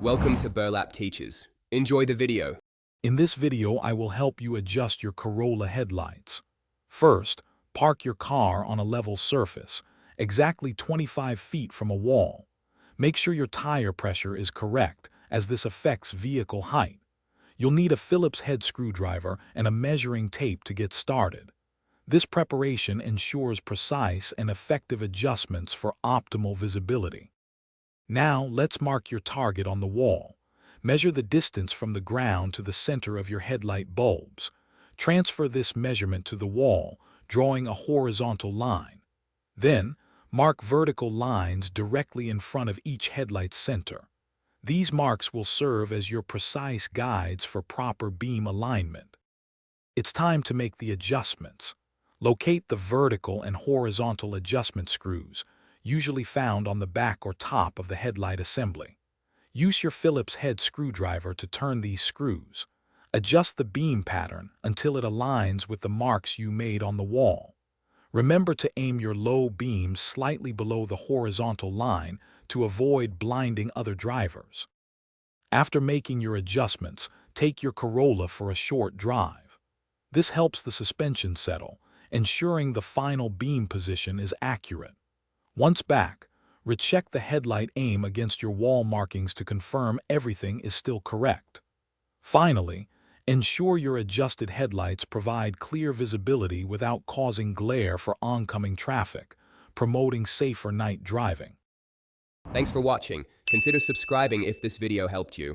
Welcome to Burlap Teachers. Enjoy the video. In this video, I will help you adjust your Corolla headlights. First, park your car on a level surface, exactly 25 feet from a wall. Make sure your tire pressure is correct, as this affects vehicle height. You'll need a Phillips head screwdriver and a measuring tape to get started. This preparation ensures precise and effective adjustments for optimal visibility. Now, let's mark your target on the wall. Measure the distance from the ground to the center of your headlight bulbs. Transfer this measurement to the wall, drawing a horizontal line. Then, mark vertical lines directly in front of each headlight center. These marks will serve as your precise guides for proper beam alignment. It's time to make the adjustments. Locate the vertical and horizontal adjustment screws, usually found on the back or top of the headlight assembly. Use your Phillips head screwdriver to turn these screws. Adjust the beam pattern until it aligns with the marks you made on the wall. Remember to aim your low beam slightly below the horizontal line to avoid blinding other drivers. After making your adjustments, take your Corolla for a short drive. This helps the suspension settle, ensuring the final beam position is accurate. Once back, recheck the headlight aim against your wall markings to confirm everything is still correct. Finally, ensure your adjusted headlights provide clear visibility without causing glare for oncoming traffic, promoting safer night driving. Thanks for watching. Consider subscribing if this video helped you.